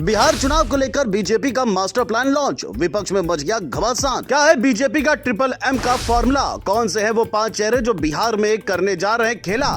बिहार चुनाव को लेकर बीजेपी का मास्टर प्लान लॉन्च, विपक्ष में मच गया घमासान। क्या है बीजेपी का ट्रिपल एम का फॉर्मूला? कौन से हैं वो 5 चेहरे जो बिहार में करने जा रहे हैं खेला?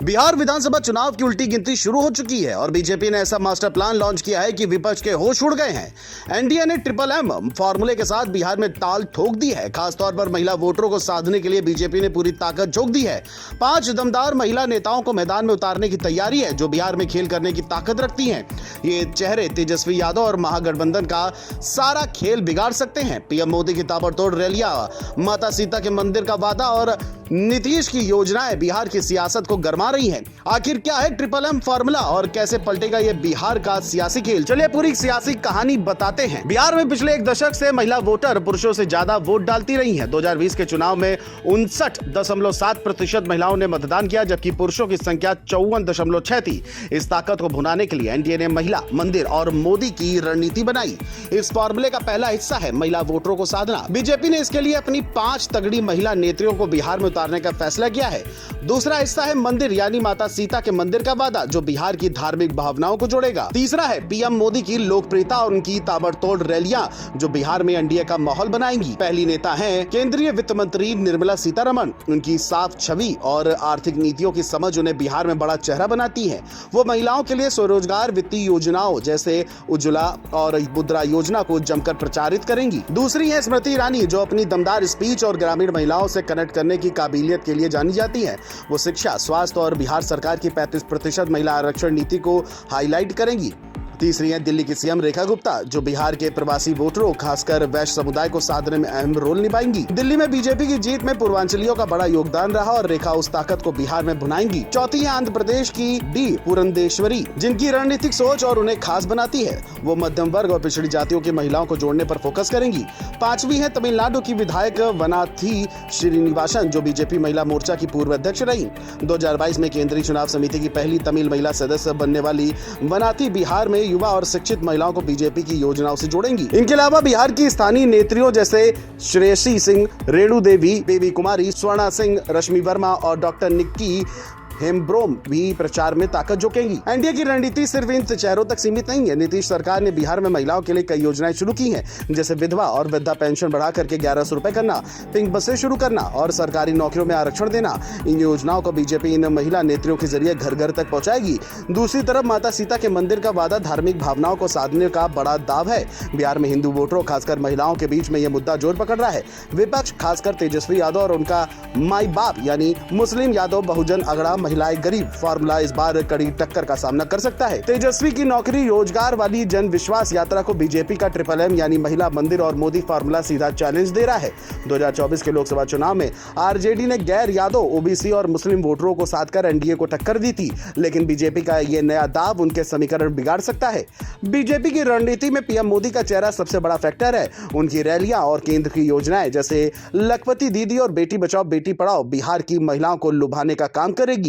बिहार विधानसभा चुनाव की उल्टी गिनती शुरू हो चुकी है और बीजेपी ने ऐसा मास्टर प्लान लॉन्च किया है कि विपक्ष के होश उड़ गए हैं। एनडीए ने ट्रिपल एम फॉर्मूले के साथ बिहार में ताल ठोक दी है। खासतौर पर महिला वोटरों को साधने के लिए बीजेपी ने पूरी ताकत झोंक दी है। 5 दमदार महिला नेताओं को मैदान में उतारने की तैयारी है जो बिहार में खेल करने की ताकत रखती हैं। ये चेहरे तेजस्वी यादव और महागठबंधन का सारा खेल बिगाड़ सकते हैं। पीएम मोदी की ताबड़तोड़ रैलियां, माता सीता के मंदिर का वादा और नीतीश की योजनाएं बिहार की सियासत को गरमा रही हैं। आखिर क्या है ट्रिपल एम फॉर्मूला और कैसे पलटेगा ये बिहार का सियासी खेल? चलिए पूरी सियासी कहानी बताते हैं। बिहार में पिछले 1 दशक से महिला वोटर पुरुषों से ज्यादा वोट डालती रही हैं। 2020 के चुनाव में 59.7% महिलाओं ने मतदान किया, जबकि पुरुषों की संख्या 54.6 थी। इस ताकत को भुनाने के लिए एनडीए ने महिला, मंदिर और मोदी की रणनीति बनाई। इस फॉर्मूले का पहला हिस्सा है महिला वोटरों को साधना। बीजेपी ने इसके लिए अपनी 5 तगड़ी महिला नेत्रियों को बिहार में उतारने का फैसला किया है। दूसरा हिस्सा है मंदिर, यानी माता सीता के मंदिर का वादा, जो बिहार की धार्मिक भावनाओं को जोड़ेगा। तीसरा है पीएम मोदी की लोकप्रियता और उनकी ताबड़तोड़ रैलियां, जो बिहार में एनडीए का माहौल बनाएंगी। पहली नेता हैं केंद्रीय वित्त मंत्री निर्मला सीतारमण। उनकी साफ छवि और आर्थिक नीतियों की समझ उन्हें बिहार में बड़ा चेहरा बनाती है। वो महिलाओं के लिए स्वरोजगार वित्तीय योजनाओं जैसे उज्ज्वला और मुद्रा योजना को जमकर प्रचारित करेंगी। दूसरी है स्मृति ईरानी, जो अपनी दमदार स्पीच और ग्रामीण महिलाओं से कनेक्ट करने की काबिलियत के लिए जानी जाती है। वो शिक्षा, स्वास्थ्य और बिहार सरकार की 35% महिला आरक्षण नीति को हाईलाइट करेंगी। तीसरी है दिल्ली की सीएम रेखा गुप्ता, जो बिहार के प्रवासी वोटरों, खासकर वैश्य समुदाय को साधने में अहम रोल निभाएंगी। दिल्ली में बीजेपी की जीत में पूर्वांचलियों का बड़ा योगदान रहा और रेखा उस ताकत को बिहार में भुनाएंगी। चौथी है आंध्र प्रदेश की डी पुरंदेश्वरी, जिनकी रणनीतिक सोच और उन्हें खास बनाती है। वो मध्यम वर्ग और पिछड़ी जातियों की महिलाओं को जोड़ने पर फोकस करेंगी। पांचवी है तमिलनाडु की विधायक वनाथी श्रीनिवासन, जो बीजेपी महिला मोर्चा की पूर्व अध्यक्ष रही। 2022 में केंद्रीय चुनाव समिति की पहली तमिल महिला सदस्य बनने वाली वनाथी बिहार में युवा और शिक्षित महिलाओं को बीजेपी की योजनाओं से जोड़ेंगी। इनके अलावा बिहार की स्थानीय नेत्रियों जैसे श्रेयसी सिंह, रेणु देवी, बेबी कुमारी, स्वर्णा सिंह, रश्मि वर्मा और डॉक्टर निक्की हेम्ब्रोम भी प्रचार में ताकत झोंकेंगी। एनडीए की रणनीति सिर्फ इन चेहरों तक सीमित नहीं है। नीतीश सरकार ने बिहार में महिलाओं के लिए कई योजनाएं शुरू की हैं, जैसे विधवा और वृद्धा पेंशन बढ़ा करके 1100 रुपए करना, पिंक बसें शुरू करना और सरकारी नौकरियों में आरक्षण देना। इन योजनाओं को बीजेपी इन महिला नेत्रियों के जरिए घर घर तक पहुंचाएगी। दूसरी तरफ माता सीता के मंदिर का वादा धार्मिक भावनाओं को साधने का बड़ा दाव है। बिहार में हिंदू वोटरों, खासकर महिलाओं के बीच में यह मुद्दा जोर पकड़ रहा है। विपक्ष, खासकर तेजस्वी यादव और उनका माई बाप यानी मुस्लिम यादव बहुजन अगड़ा महिलाएं गरीब फॉर्मूला इस बार कड़ी टक्कर का सामना कर सकता है। तेजस्वी की नौकरी रोजगार वाली जन विश्वास यात्रा को बीजेपी का ट्रिपल एम यानी महिला, मंदिर और मोदी फॉर्मूला सीधा चैलेंज दे रहा है। 2024 के लोकसभा चुनाव में आरजेडी ने गैर यादव, ओबीसी और मुस्लिम वोटरों को साधकर एनडीए को टक्कर दी थी, लेकिन बीजेपी का ये नया दाव उनके समीकरण बिगाड़ सकता है। बीजेपी की रणनीति में पीएम मोदी का चेहरा सबसे बड़ा फैक्टर है। उनकी रैलियां और केंद्र की योजनाएं जैसे लखपति दीदी और बेटी बचाओ बेटी पढ़ाओ बिहार की महिलाओं को लुभाने का काम करेगी।